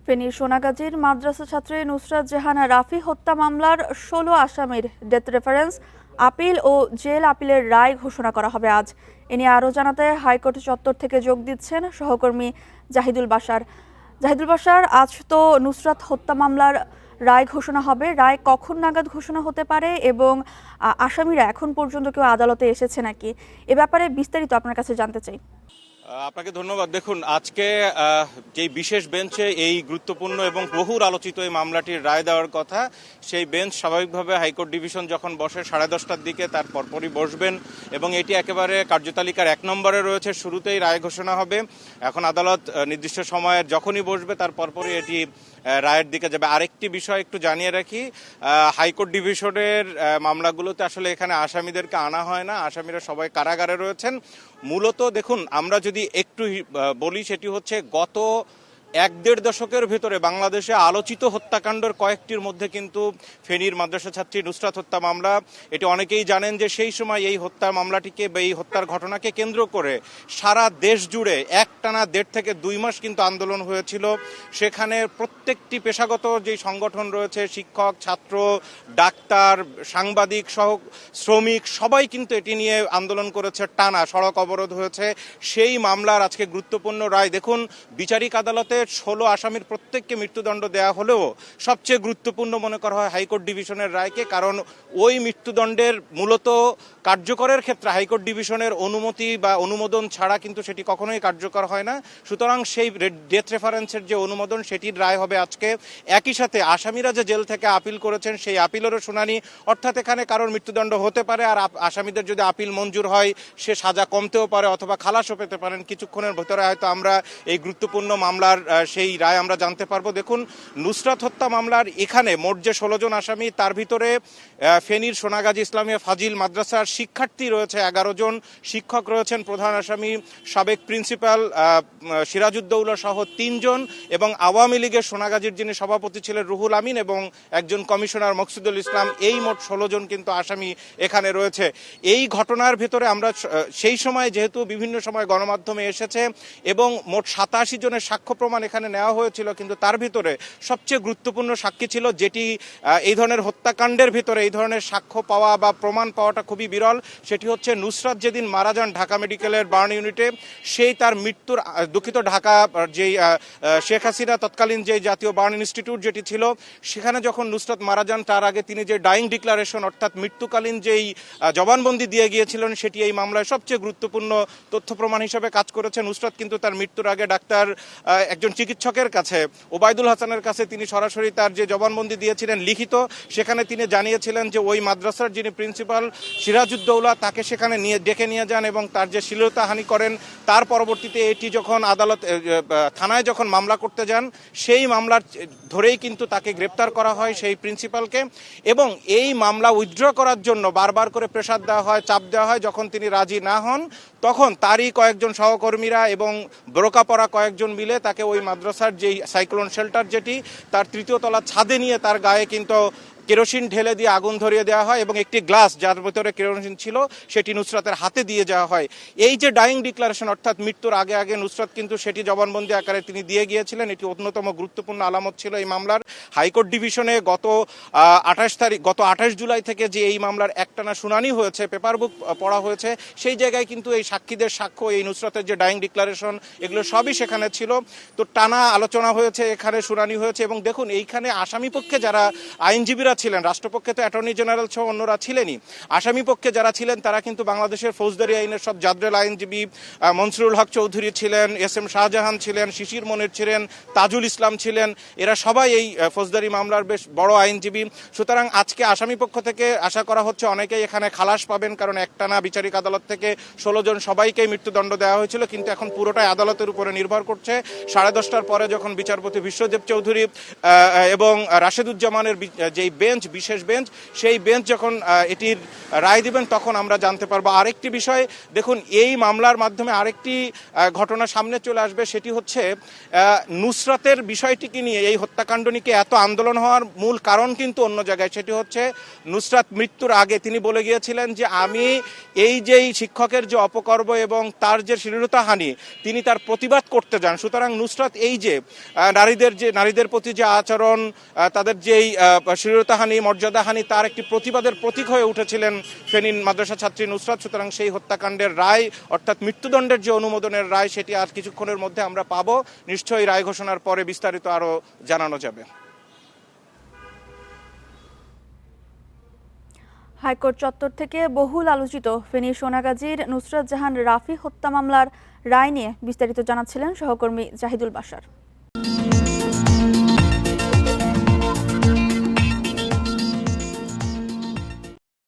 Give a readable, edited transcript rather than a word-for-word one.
ফেনীর সোনাগাজীর মাদ্রাসা ছাত্রী নুসরাত জাহান রাফি হত্যা মামলার ১৬ আসামির ডেথ রেফারেন্স আপিল ও জেল আপিলের রায় ঘোষণা করা হবে আজ। এ নিয়ে আরও জানাতে হাইকোর্ট চত্বর থেকে যোগ দিচ্ছেন সহকর্মী জাহিদুল বাশার। আজ তো নুসরাত হত্যা মামলার রায় ঘোষণা হবে, রায় কখন নাগাদ ঘোষণা হতে পারে এবং আসামিরা এখন পর্যন্ত কেউ আদালতে এসেছে নাকি, এ ব্যাপারে বিস্তারিত আপনার কাছে জানতে চাই। আপনাকে ধন্যবাদ। দেখুন, আজকে যে বিশেষ বেঞ্চে এই গুরুত্বপূর্ণ এবং বহুল আলোচিত এই মামলাটির রায় দেওয়ার কথা, সেই বেঞ্চ স্বাভাবিকভাবে হাইকোর্ট ডিভিশন যখন বসে 10:30টার দিকে তার পরপরই বসবেন এবং এটি একেবারে কার্যতালিকার 1 নম্বরে রয়েছে। শুরুতেই রায় ঘোষণা হবে। এখন আদালত নির্দিষ্ট সময়ে যখনই বসবে তার পরপরই এটি রায়ের দিকে যাবে। আরেকটি বিষয় একটু জানিয়ে রাখি, হাইকোর্ট ডিভিশনের মামলাগুলোতে আসলে এখানে আসামিদেরকে আনা হয় না, আসামিরা সবাই কারাগারে রয়েছেন। মূলত দেখুন, আমরা যদি একটু বলি, সেটি হচ্ছে গত 1-1.5 দশকের ভেতরে বাংলাদেশে আলোচিত হত্যাকাণ্ডের কয়েকটির মধ্যে কিন্তু ফেনীর মাদ্রাসা ছাত্রী নুসরাত হত্যা মামলা। এটি অনেকেই জানেন যে সেই সময় এই হত্যার মামলাটিকে বা এই হত্যার ঘটনাকে কেন্দ্র করে সারা দেশ জুড়ে একটানা 1.5 থেকে 2 মাস কিন্তু আন্দোলন হয়েছিল। সেখানে প্রত্যেকটি পেশাগত যেই সংগঠন রয়েছে, শিক্ষক, ছাত্র, ডাক্তার, সাংবাদিক সহ শ্রমিক, সবাই কিন্তু এটি নিয়ে আন্দোলন করেছে, টানা সড়ক অবরোধ হয়েছে। সেই মামলার আজকে গুরুত্বপূর্ণ রায়। দেখুন, বিচারিক আদালতে 16 আসামির প্রত্যেককে মৃত্যুদণ্ড দেওয়া হলেও সবচেয়ে গুরুত্বপূর্ণ মনে করা হয় হাইকোর্ট ডিভিশনের রায়কে, কারণ ওই মৃত্যুদণ্ডের মূলত কার্যকরের ক্ষেত্রে হাইকোর্ট ডিভিশনের অনুমতি বা অনুমোদন ছাড়া কিন্তু সেটি কখনোই কার্যকর হয় না। সুতরাং সেই ডেথ রেফারেন্সের যে অনুমোদন, সেটির রায় হবে আজকে। একই সাথে আসামিরা যে জেল থেকে আপিল করেছেন সেই আপিলেরও শুনানি, অর্থাৎ এখানে কারোর মৃত্যুদণ্ড হতে পারে, আর আসামিদের যদি আপিল মঞ্জুর হয় সে সাজা কমতেও পারে অথবা খালাসও পেতে পারেন। কিছুক্ষণের ভেতরে হয়তো আমরা এই গুরুত্বপূর্ণ মামলার সেই রায় আমরা জানতে পারবো। দেখুন, নুসরাত হত্যা মামলার এখানে মোট যে 16 জন আসামি, তার ভিতরে ফেনীর সোনাগাজী ইসলামিয়া ফাজিল মাদ্রাসার শিক্ষার্থী রয়েছে 11 জন, শিক্ষক রয়েছেন প্রধান আসামি সাবেক প্রিন্সিপাল সিরাজউদ্দৌলা সহ 3 জন, এবং আওয়ামী লীগের সোনাগাজীর যিনি সভাপতি ছিলেন রুহুল আমিন এবং একজন কমিশনার মকসুদুল ইসলাম, এই মোট 16 জন কিন্তু আসামি এখানে রয়েছে। এই ঘটনার ভিতরে আমরা সেই সময় যেহেতু বিভিন্ন সময় গণমাধ্যমে এসেছে এবং মোট 87 জনের সাক্ষ্য প্রমাণ এখানে নেওয়া হয়েছিল, কিন্তু তার ভিতরে সবচেয়ে গুরুত্বপূর্ণ সাক্ষী ছিল, যেটি এই ধরনের হত্যাকাণ্ডের ভিতরে এই ধরনের সাক্ষ্য পাওয়া বা প্রমাণ পাওয়াটা খুবই বিরল। সেটি হচ্ছে নুসরাত যেদিন মারা যান ঢাকা মেডিকেলের বার্ন ইউনিটে, সেই তার মৃত্যুর দুঃখিত ঢাকা যেই শেখ হাসিনা তৎকালীন যে জাতীয় বার্ন ইনস্টিটিউট যেটি ছিল, সেখানে যখন নুসরাত মারা যান তার আগে তিনি যে ডাইং ডিক্লারেশন অর্থাৎ মৃত্যুকালীন যেই জবানবন্দি দিয়ে গিয়েছিলেন, সেটি এই মামলায় সবচেয়ে গুরুত্বপূর্ণ তথ্য প্রমাণ হিসেবে কাজ করেছে। নুসরাত কিন্তু তার মৃত্যুর আগে ডাক্তার একজন চিকিৎসকের কাছে, ওবায়দুল হাসানের কাছে তিনি সরাসরি তার যে জবানবন্দি দিয়েছিলেন লিখিত, সেখানে তিনি জানিয়েছিলেন যে ওই মাদ্রাসার যিনি প্রিন্সিপাল সিরাজউদ্দৌলা, তাকে সেখানে ডেকে নিয়ে যান এবং তার যে শ্লীলতাহানি করেন। তার পরবর্তীতে এটি যখন আদালত থানায় যখন মামলা করতে যান, সেই মামলার ধরেই কিন্তু তাকে গ্রেপ্তার করা হয় সেই প্রিন্সিপালকে, এবং এই মামলা উইথড্র করার জন্য বারবার করে প্রেসার দেওয়া হয়, চাপ দেওয়া হয়। যখন তিনি রাজি না হন, তখন তারই কয়েকজন সহকর্মীরা এবং বোরকা পরা কয়েকজন মিলে তাকে ওই মাদ্রাসার যেই সাইক্লোন শেল্টার, যেটি তার 3য় তলার ছাদে নিয়ে তার গায়ে কিন্তু কেরোসিন ঢেলে দিয়ে আগুন ধরিয়ে দেওয়া হয় এবং একটি গ্লাস যার ভিতরে কেরোসিন ছিল সেটি নুসরাতের হাতে দিয়ে যাওয়া হয়। এই যে ডাইং ডিক্লারেশন অর্থাৎ মৃত্যুর আগে আগে নুসরাত কিন্তু সেটি জবানবন্দি আকারে তিনি দিয়ে গিয়েছিলেন, এটি অন্যতম গুরুত্বপূর্ণ আলামত ছিল এই মামলার। হাইকোর্ট ডিভিশনে গত 28 জুলাই থেকে যে এই মামলার একটানা শুনানি হয়েছে, পেপার বুক পড়া হয়েছে, সেই জায়গায় কিন্তু এই সাক্ষীদের সাক্ষ্য, এই নুসরাতের যে ডাইং ডিক্লারেশন, এগুলো সবই সেখানে ছিল। তো টানা আলোচনা হয়েছে, এখানে শুনানি হয়েছে, এবং দেখুন এইখানে আসামি পক্ষে যারা আইনজীবীরা ছিলেন, রাষ্ট্রপক্ষে তো অ্যাটর্নি জেনারেল সহ অন্যরা ছিলেনই, আসামি পক্ষে যারা ছিলেন তারা কিন্তু বাংলাদেশের ফৌজদারি আইনের সব জাদরেল আইনজীবী, মনসুরুল হক চৌধুরী ছিলেন, SM শাহজাহান ছিলেন, শিশির মনির ছিলেন, তাজুল ইসলাম ছিলেন, এরা সবাই এই ফৌজদারি মামলার বেশ বড় আইনজীবী। সুতরাং আজকে আসামি পক্ষ থেকে আশা করা হচ্ছে অনেকেই এখানে খালাস পাবেন, কারণ একটানা বিচারিক আদালত থেকে 16 জন সবাইকেই মৃত্যুদণ্ড দেওয়া হয়েছিল, কিন্তু এখন পুরোটাই আদালতের উপরে নির্ভর করছে। 10:30টার পরে যখন বিচারপতি বিশ্বদেব চৌধুরী এবং রাশেদুজ্জামানের যেই বেঞ্চ, বিশেষ বেঞ্চ, সেই বেঞ্চ যখন এটির রায় দিবেন তখন আমরা জানতে পারবো। আরেকটি বিষয় দেখুন, এই মামলার মাধ্যমে আরেকটি ঘটনা সামনে চলে আসবে, সেটি হচ্ছে নুসরাতের বিষয়টিকে নিয়ে, এই হত্যাকাণ্ড নিয়ে এত আন্দোলন হওয়ার মূল কারণ কিন্তু অন্য জায়গায়। সেটি হচ্ছে নুসরাত মৃত্যুর আগে তিনি বলে গিয়েছিলেন যে আমি এই যেই শিক্ষকের যে অপকর্ম এবং তার যে শ্লীলতাহানি, তিনি তার প্রতিবাদ করতে যান। সুতরাং নুসরাত এই যে নারীদের প্রতি যে আচরণ, তাদের যেই শ্লীলতাহানি, মর্যাদাহানি, তার একটি প্রতিবাদের প্রতীক হয়ে উঠেছিলেন ফেনীর মাদ্রাসা ছাত্রী নুসরাত। সুতরাং সেই হত্যাকাণ্ডের রায়, অর্থাৎ মৃত্যুদণ্ডের যে অনুমোদনের রায়, সেটি আর কিছুক্ষণের মধ্যে আমরা পাবো। নিশ্চয়ই রায় ঘোষণার পরে বিস্তারিত আরো জানানো যাবে। হাইকোর্ট চত্বর থেকে বহুল আলোচিত ফেনীর সোনাগাজীর নুসরাত জাহান রাফি হত্যা মামলার রায় নিয়ে বিস্তারিত জানাচ্ছিলেন সহকর্মী জাহিদুল বাশার।